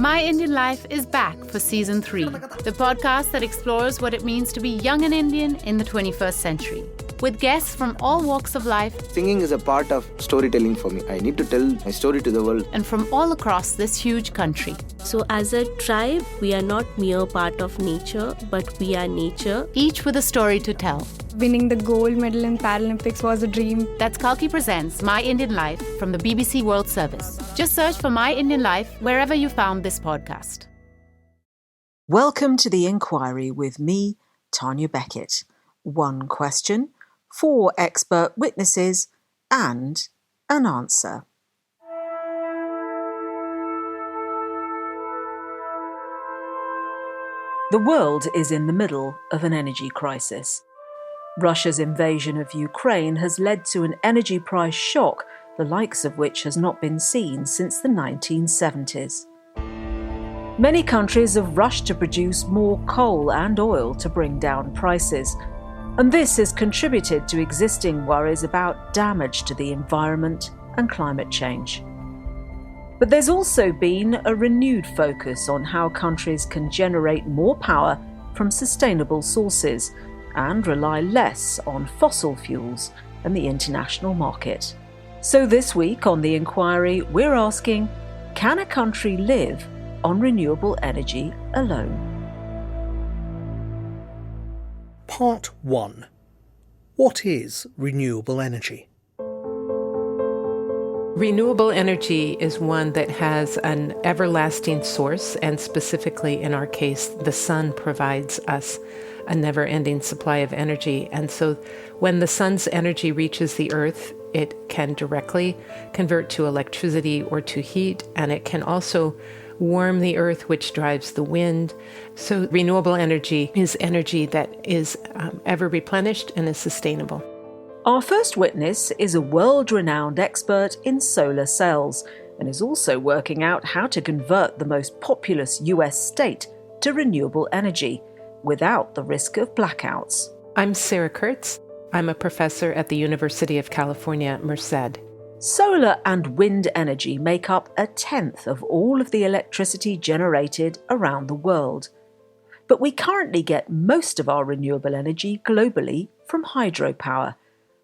My Indian Life is back for Season 3, the podcast that explores what it means to be young and Indian in the 21st century. With guests from all walks of life. Singing is a part of storytelling for me. I need to tell my story to the world. And from all across this huge country. So as a tribe, we are not mere part of nature, but we are nature. Each with a story to tell. Winning the gold medal in Paralympics was a dream. That's Kalki Presents My Indian Life from the BBC World Service. Just search for My Indian Life wherever you found this podcast. Welcome to The Inquiry with me, Tanya Beckett. One question, 4 expert witnesses, and an answer. The world is in the middle of an energy crisis. Russia's invasion of Ukraine has led to an energy price shock, the likes of which has not been seen since the 1970s. Many countries have rushed to produce more coal and oil to bring down prices, and this has contributed to existing worries about damage to the environment and climate change. But there's also been a renewed focus on how countries can generate more power from sustainable sources and rely less on fossil fuels and the international market. So this week on The Inquiry, we're asking, can a country live on renewable energy alone? Part 1. What is renewable energy? Renewable energy is one that has an everlasting source, and specifically in our case, the sun provides us a never-ending supply of energy. And so when the sun's energy reaches the earth, it can directly convert to electricity or to heat, and it can also warm the earth, which drives the wind. So renewable energy is energy that is ever replenished and is sustainable. Our first witness is a world-renowned expert in solar cells and is also working out how to convert the most populous US state to renewable energy without the risk of blackouts. I'm Sarah Kurtz. I'm a professor at the University of California, Merced. Solar and wind energy make up 1/10 of all of the electricity generated around the world. But we currently get most of our renewable energy globally from hydropower,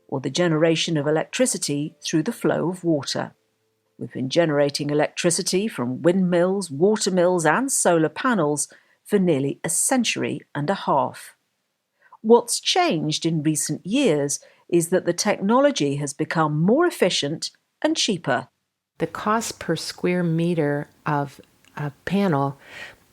or the generation of electricity through the flow of water. We've been generating electricity from windmills, water mills and solar panels for nearly a century and a half. What's changed in recent years is that the technology has become more efficient and cheaper. The cost per square meter of a panel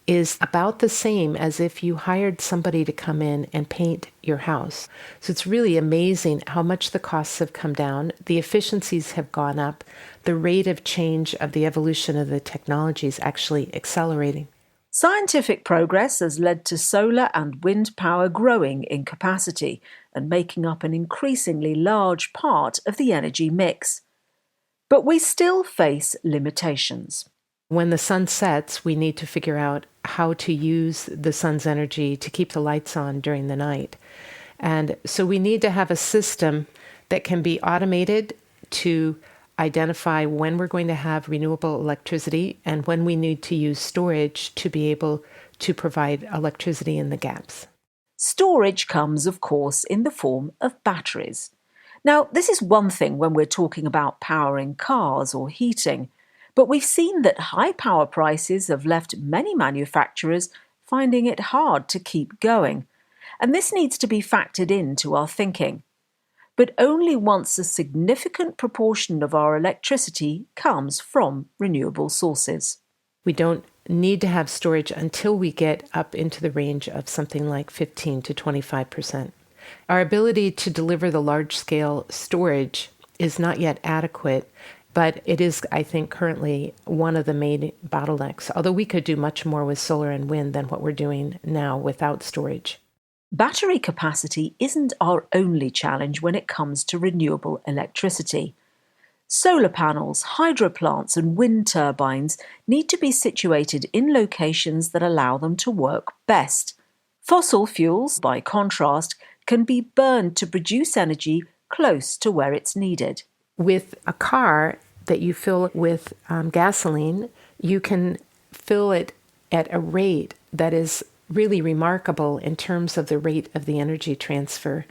is about the same as if you hired somebody to come in and paint your house. So it's really amazing how much the costs have come down, the efficiencies have gone up, the rate of change of the evolution of the technology is actually accelerating. Scientific progress has led to solar and wind power growing in capacity and making up an increasingly large part of the energy mix. But we still face limitations. When the sun sets, we need to figure out how to use the sun's energy to keep the lights on during the night. And so we need to have a system that can be automated to identify when we're going to have renewable electricity and when we need to use storage to be able to provide electricity in the gaps. Storage comes, of course, in the form of batteries. Now, this is one thing when we're talking about powering cars or heating, but we've seen that high power prices have left many manufacturers finding it hard to keep going, and this needs to be factored into our thinking. But only once a significant proportion of our electricity comes from renewable sources. We don't need to have storage until we get up into the range of something like 15 to 25%. Our ability to deliver the large-scale storage is not yet adequate, but it is, I think, currently one of the main bottlenecks, although we could do much more with solar and wind than what we're doing now without storage. Battery capacity isn't our only challenge when it comes to renewable electricity. Solar panels, hydro plants and wind turbines need to be situated in locations that allow them to work best. Fossil fuels, by contrast, can be burned to produce energy close to where it's needed. With a car that you fill with gasoline, you can fill it at a rate that is really remarkable in terms of the rate of the energy transfer.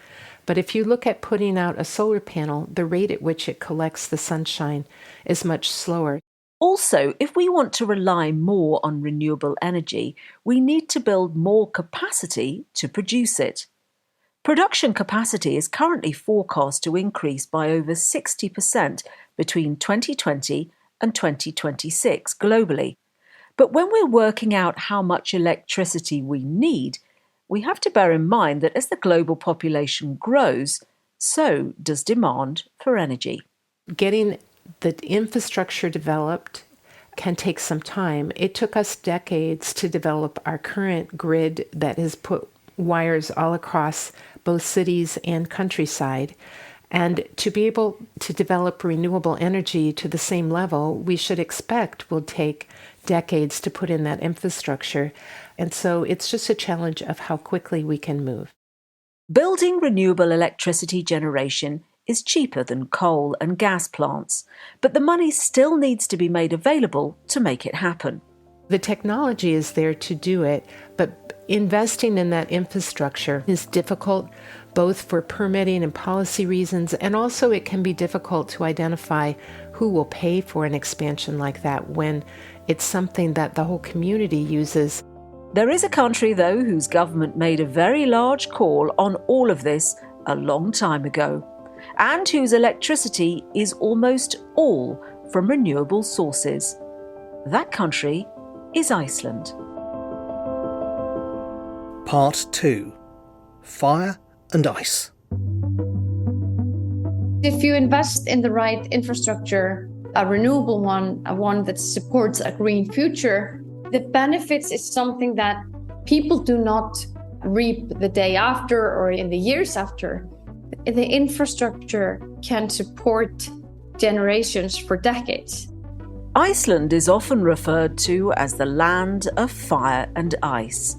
But if you look at putting out a solar panel, the rate at which it collects the sunshine is much slower. Also, if we want to rely more on renewable energy, we need to build more capacity to produce it. Production capacity is currently forecast to increase by over 60% between 2020 and 2026 globally. But when we're working out how much electricity we need, we have to bear in mind that as the global population grows, so does demand for energy. Getting the infrastructure developed can take some time. It took us decades to develop our current grid that has put wires all across both cities and countryside. And to be able to develop renewable energy to the same level, we should expect will take decades to put in that infrastructure. And so it's just a challenge of how quickly we can move. Building renewable electricity generation is cheaper than coal and gas plants, but the money still needs to be made available to make it happen. The technology is there to do it, but investing in that infrastructure is difficult, both for permitting and policy reasons, and also it can be difficult to identify who will pay for an expansion like that when it's something that the whole community uses. There is a country, though, whose government made a very large call on all of this a long time ago, and whose electricity is almost all from renewable sources. That country is Iceland. Part 2. Fire and Ice. If you invest in the right infrastructure, a renewable one that supports a green future, the benefits is something that people do not reap the day after or in the years after. The infrastructure can support generations for decades. Iceland is often referred to as the land of fire and ice.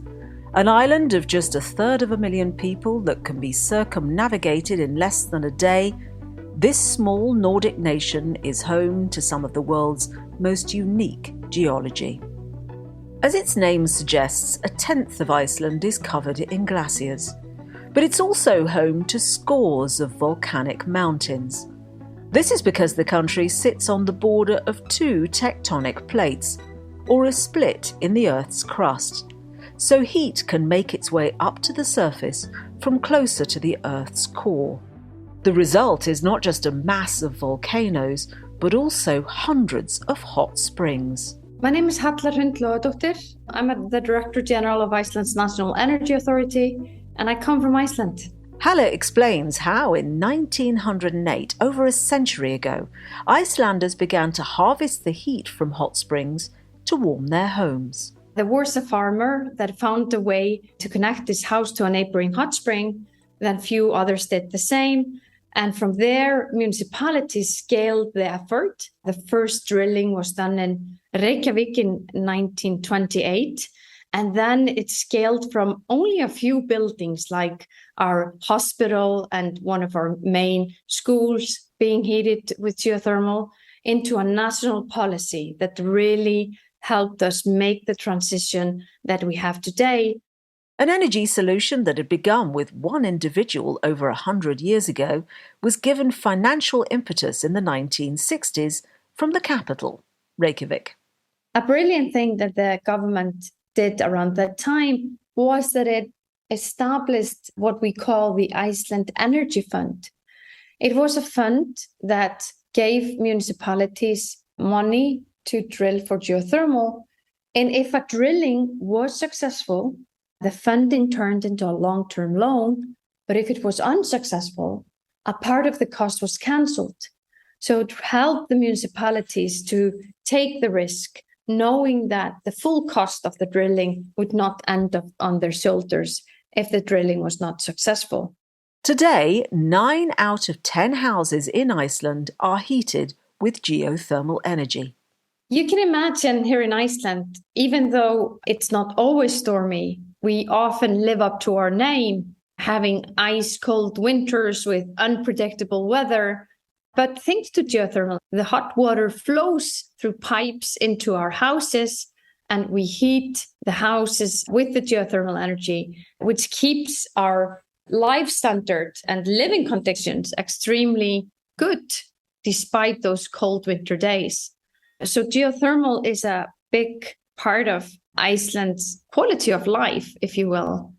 An island of just 1/3 people that can be circumnavigated in less than a day, this small Nordic nation is home to some of the world's most unique geology. As its name suggests, 1/10 of Iceland is covered in glaciers, but it's also home to scores of volcanic mountains. This is because the country sits on the border of 2 tectonic plates, or a split in the Earth's crust, so heat can make its way up to the surface from closer to the Earth's core. The result is not just a mass of volcanoes, but also hundreds of hot springs. My name is Halla Hrund. I'm the Director General of Iceland's National Energy Authority, and I come from Iceland. Halla explains how in 1908, over a century ago, Icelanders began to harvest the heat from hot springs to warm their homes. There was a farmer that found a way to connect his house to a neighboring hot spring, then few others did the same. And from there, municipalities scaled the effort. The first drilling was done in Reykjavik in 1928. And then it scaled from only a few buildings like our hospital and one of our main schools being heated with geothermal into a national policy that really helped us make the transition that we have today. An energy solution that had begun with one individual over 100 years ago was given financial impetus in the 1960s from the capital, Reykjavik. A brilliant thing that the government did around that time was that it established what we call the Iceland Energy Fund. It was a fund that gave municipalities money to drill for geothermal. And if a drilling was successful, the funding turned into a long-term loan. But if it was unsuccessful, a part of the cost was cancelled. So it helped the municipalities to take the risk, knowing that the full cost of the drilling would not end up on their shoulders if the drilling was not successful. Today, 9 out of 10 houses in Iceland are heated with geothermal energy. You can imagine here in Iceland, even though it's not always stormy, we often live up to our name, having ice-cold winters with unpredictable weather. But thanks to geothermal, the hot water flows through pipes into our houses and we heat the houses with the geothermal energy, which keeps our life standard and living conditions extremely good despite those cold winter days. So geothermal is a big part of Iceland's quality of life, if you will.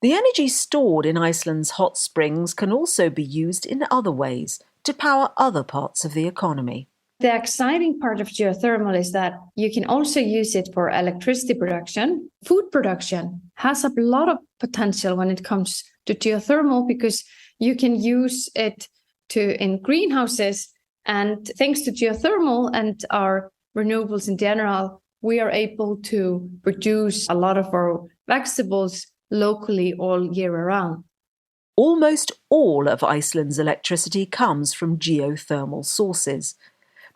The energy stored in Iceland's hot springs can also be used in other ways to power other parts of the economy. The exciting part of geothermal is that you can also use it for electricity production. Food production has a lot of potential when it comes to geothermal because you can use it in greenhouses. And thanks to geothermal and our renewables in general, we are able to produce a lot of our vegetables locally all year around. Almost all of Iceland's electricity comes from geothermal sources.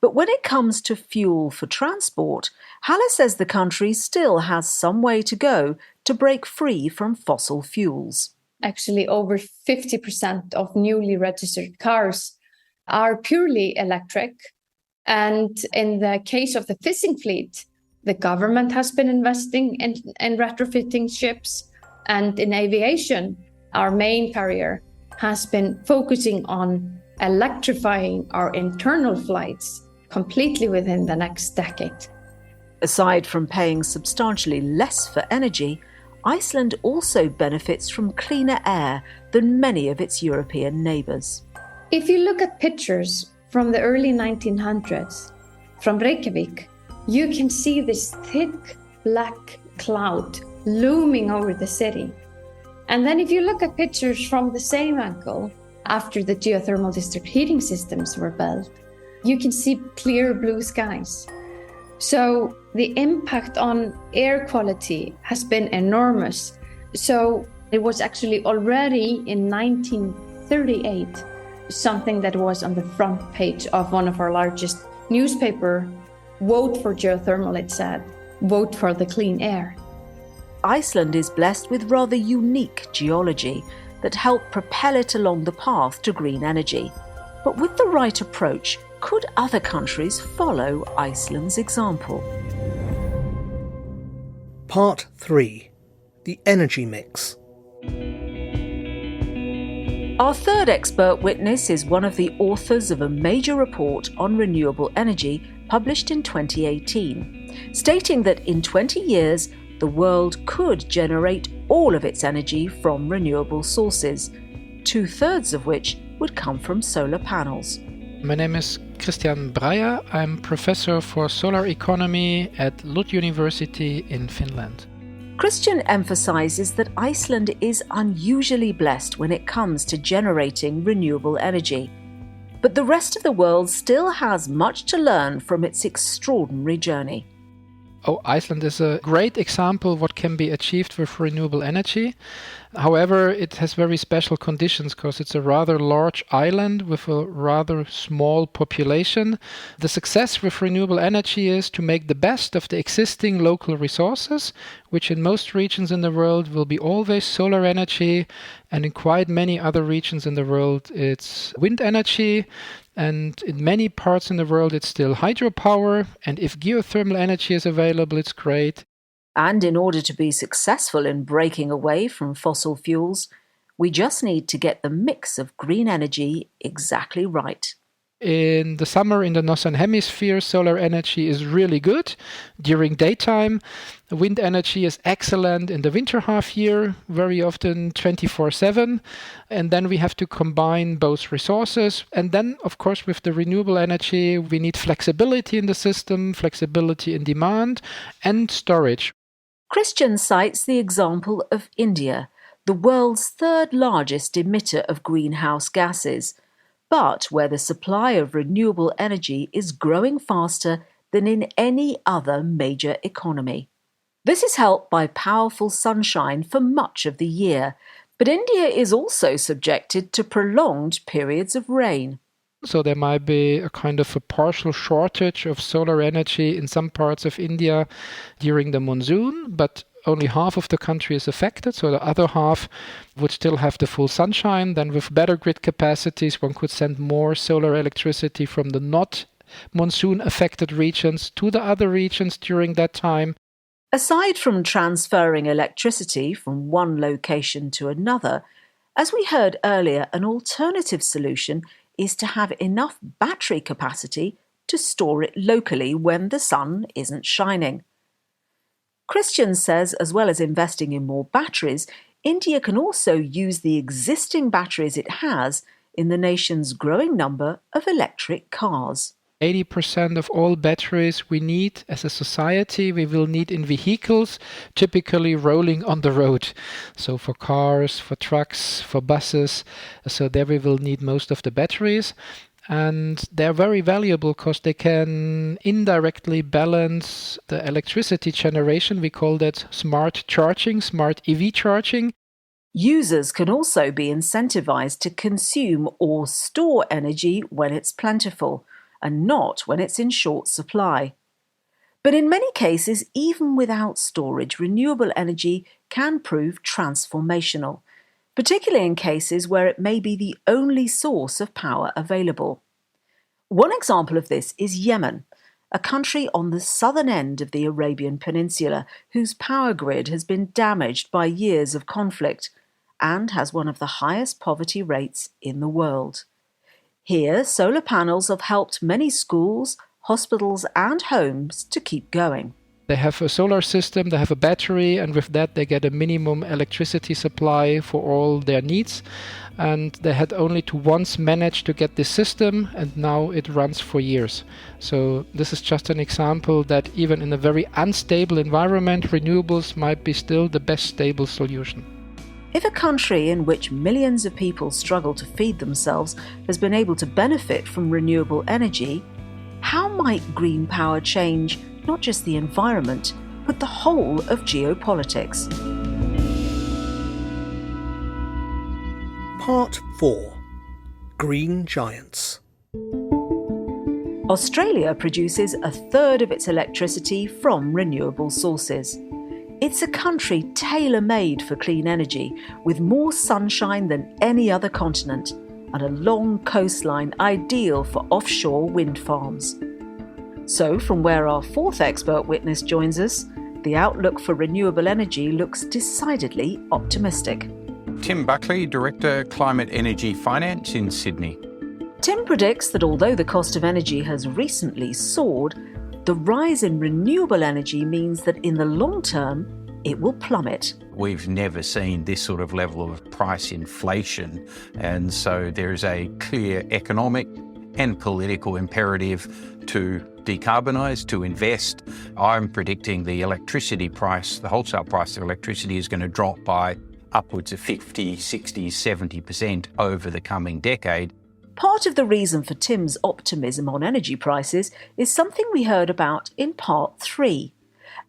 But when it comes to fuel for transport, Halle says the country still has some way to go to break free from fossil fuels. Actually, over 50% of newly registered cars are purely electric. And in the case of the fishing fleet, the government has been investing in retrofitting ships. And in aviation, our main carrier has been focusing on electrifying our internal flights completely within the next decade. Aside from paying substantially less for energy, Iceland also benefits from cleaner air than many of its European neighbours. If you look at pictures from the early 1900s from Reykjavik, you can see this thick black cloud looming over the city. And then if you look at pictures from the same angle after the geothermal district heating systems were built, you can see clear blue skies. So the impact on air quality has been enormous. So it was actually already in 1938 something that was on the front page of one of our largest newspaper. Vote for geothermal, it said. Vote for the clean air. Iceland is blessed with rather unique geology that help propel it along the path to green energy. But with the right approach, could other countries follow Iceland's example? Part 3. The energy mix. Our third expert witness is one of the authors of a major report on renewable energy published in 2018, stating that in 20 years, the world could generate all of its energy from renewable sources, 2/3 of which would come from solar panels. My name is Christian Breyer. I'm professor for solar economy at Lund University in Finland. Christian emphasises that Iceland is unusually blessed when it comes to generating renewable energy. But the rest of the world still has much to learn from its extraordinary journey. Iceland is a great example of what can be achieved with renewable energy. However, it has very special conditions because it's a rather large island with a rather small population. The success with renewable energy is to make the best of the existing local resources, which in most regions in the world will be always solar energy, and in quite many other regions in the world it's wind energy. And in many parts in the world, it's still hydropower. And if geothermal energy is available, it's great. And in order to be successful in breaking away from fossil fuels, we just need to get the mix of green energy exactly right. In the summer in the Northern Hemisphere, solar energy is really good during daytime. Wind energy is excellent in the winter half year, very often 24/7. And then we have to combine both resources. And then, of course, with the renewable energy, we need flexibility in the system, flexibility in demand, and storage. Christian cites the example of India, the world's third largest emitter of greenhouse gases, but where the supply of renewable energy is growing faster than in any other major economy. This is helped by powerful sunshine for much of the year, but India is also subjected to prolonged periods of rain. So there might be a kind of a partial shortage of solar energy in some parts of India during the monsoon, but only half of the country is affected, so the other half would still have the full sunshine. Then with better grid capacities, one could send more solar electricity from the not monsoon-affected regions to the other regions during that time. Aside from transferring electricity from one location to another, as we heard earlier, an alternative solution is to have enough battery capacity to store it locally when the sun isn't shining. Christian says, as well as investing in more batteries, India can also use the existing batteries it has in the nation's growing number of electric cars. 80% of all batteries we need as a society, we will need in vehicles, typically rolling on the road. So for cars, for trucks, for buses, so there we will need most of the batteries. And they're very valuable because they can indirectly balance the electricity generation. We call that smart charging, smart EV charging. Users can also be incentivized to consume or store energy when it's plentiful, and not when it's in short supply. But in many cases, even without storage, renewable energy can prove transformational, particularly in cases where it may be the only source of power available. One example of this is Yemen, a country on the southern end of the Arabian Peninsula whose power grid has been damaged by years of conflict and has one of the highest poverty rates in the world. Here, solar panels have helped many schools, hospitals and homes to keep going. They have a solar system, they have a battery, and with that they get a minimum electricity supply for all their needs. And they had only to once manage to get this system, and now it runs for years. So this is just an example that even in a very unstable environment, renewables might be still the best stable solution. If a country in which millions of people struggle to feed themselves has been able to benefit from renewable energy, how might green power change not just the environment, but the whole of geopolitics? Part 4. Green Giants. Australia produces a third of its electricity from renewable sources. It's a country tailor-made for clean energy, with more sunshine than any other continent, and a long coastline ideal for offshore wind farms. So, from where our fourth expert witness joins us, the outlook for renewable energy looks decidedly optimistic. Tim Buckley, Director, Climate Energy Finance in Sydney. Tim predicts that although the cost of energy has recently soared, the rise in renewable energy means that in the long term, it will plummet. We've never seen this sort of level of price inflation, and so there is a clear economic and political imperative to decarbonise, to invest. I'm predicting the electricity price, the wholesale price of electricity is going to drop by upwards of 50, 60, 70% over the coming decade. Part of the reason for Tim's optimism on energy prices is something we heard about in Part 3.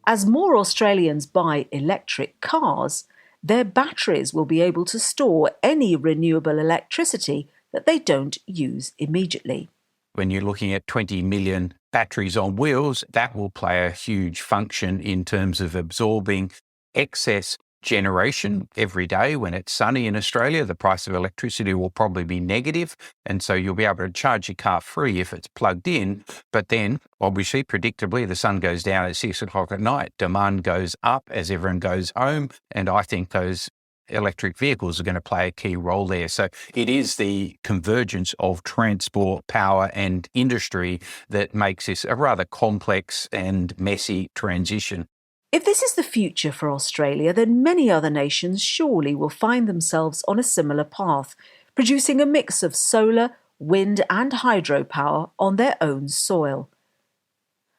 As more Australians buy electric cars, their batteries will be able to store any renewable electricity that they don't use immediately. When you're looking at 20 million batteries on wheels, that will play a huge function in terms of absorbing excess generation every day. When it's sunny in Australia, the price of electricity will probably be negative, and so you'll be able to charge your car free if it's plugged in. But then, obviously, predictably, the sun goes down at 6 o'clock at night, demand goes up as everyone goes home, and I think those electric vehicles are going to play a key role there. So it is the convergence of transport, power and industry that makes this a rather complex and messy transition. If this is the future for Australia, then many other nations surely will find themselves on a similar path, producing a mix of solar, wind and hydropower on their own soil.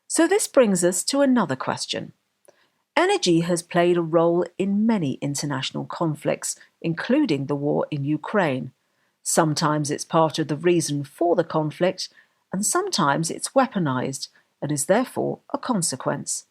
So this brings us to another question. Energy has played a role in many international conflicts, including the war in Ukraine. Sometimes it's part of the reason for the conflict, and sometimes it's weaponized and is therefore a consequence.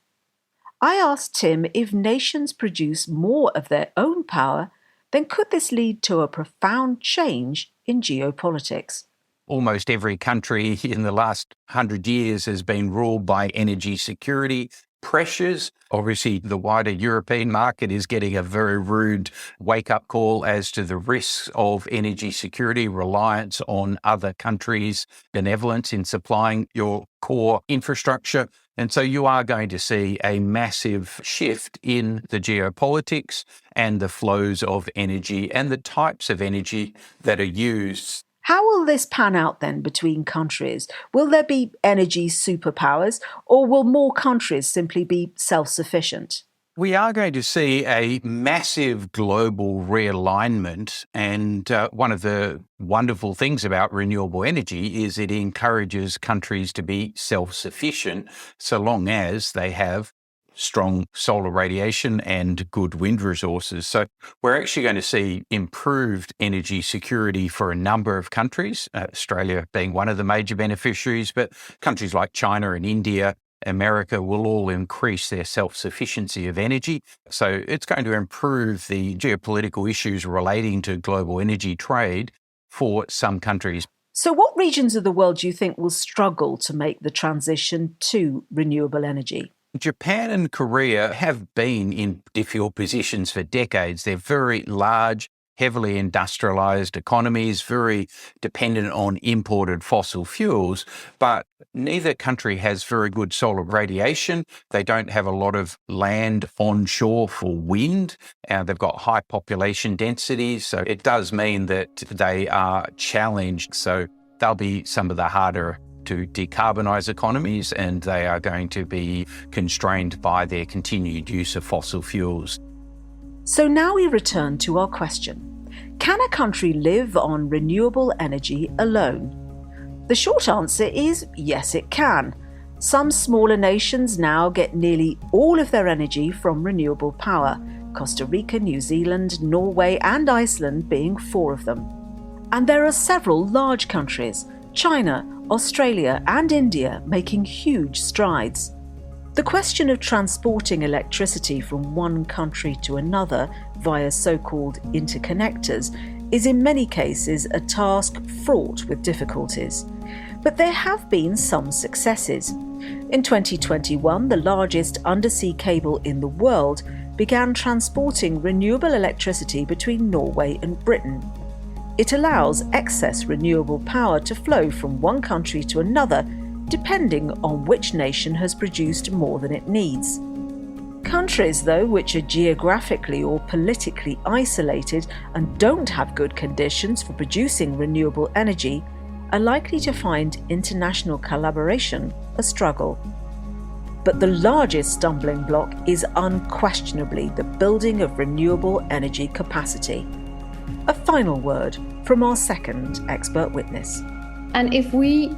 I asked Tim if nations produce more of their own power, then could this lead to a profound change in geopolitics? Almost every country in the last 100 years has been ruled by energy security pressures. Obviously, the wider European market is getting a very rude wake-up call as to the risks of energy security, reliance on other countries' benevolence in supplying your core infrastructure. And so you are going to see a massive shift in the geopolitics and the flows of energy and the types of energy that are used. How will this pan out then between countries? Will there be energy superpowers, or will more countries simply be self-sufficient? We are going to see a massive global realignment, and one of the wonderful things about renewable energy is it encourages countries to be self-sufficient so long as they have strong solar radiation and good wind resources. So we're actually going to see improved energy security for a number of countries, Australia being one of the major beneficiaries, but countries like China and India, America will all increase their self-sufficiency of energy. So it's going to improve the geopolitical issues relating to global energy trade for some countries. So what regions of the world do you think will struggle to make the transition to renewable energy? Japan and Korea have been in difficult positions for decades. They're very large, heavily industrialized economies, very dependent on imported fossil fuels, but neither country has very good solar radiation. They don't have a lot of land onshore for wind. They've got high population densities, so it does mean that they are challenged. So they'll be some of the harder to decarbonise economies, and they are going to be constrained by their continued use of fossil fuels. So now we return to our question. Can a country live on renewable energy alone? The short answer is yes, it can. Some smaller nations now get nearly all of their energy from renewable power, Costa Rica, New Zealand, Norway and Iceland being 4 of them. And there are several large countries, China, Australia and India, making huge strides. The question of transporting electricity from one country to another via so-called interconnectors is in many cases a task fraught with difficulties. But there have been some successes. In 2021, the largest undersea cable in the world began transporting renewable electricity between Norway and Britain. It allows excess renewable power to flow from one country to another, depending on which nation has produced more than it needs. Countries, though, which are geographically or politically isolated and don't have good conditions for producing renewable energy, are likely to find international collaboration a struggle. But the largest stumbling block is unquestionably the building of renewable energy capacity. A final word from our second expert witness. And if we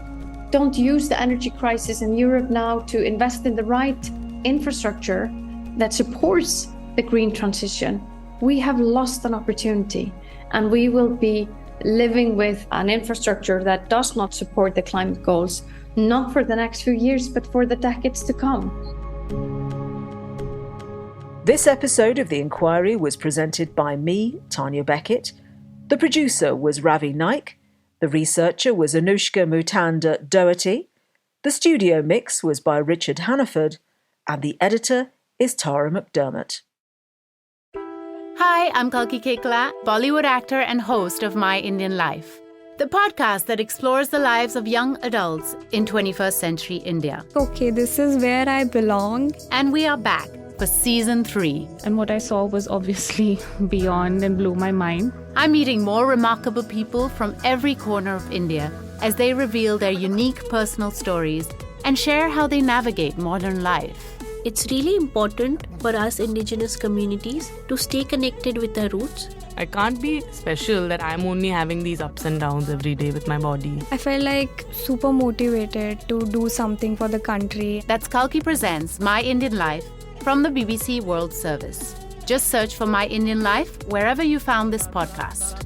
don't use the energy crisis in Europe now to invest in the right infrastructure that supports the green transition, we have lost an opportunity, and we will be living with an infrastructure that does not support the climate goals, not for the next few years, but for the decades to come. This episode of The Inquiry was presented by me, Tanya Beckett. The producer was Ravi Naik. The researcher was Anushka Mutanda Doherty. The studio mix was by Richard Hannaford. And the editor is Tara McDermott. Hi, I'm Kalki Kekla, Bollywood actor and host of My Indian Life, the podcast that explores the lives of young adults in 21st century India. Okay, this is where I belong. And we are back for season 3. And what I saw was obviously beyond and blew my mind. I'm meeting more remarkable people from every corner of India as they reveal their unique personal stories and share how they navigate modern life. It's really important for us indigenous communities to stay connected with our roots. I can't be special that I'm only having these ups and downs every day with my body. I felt like super motivated to do something for the country. That's Kalki Presents My Indian Life from the BBC World Service. Just search for My Indian Life wherever you found this podcast.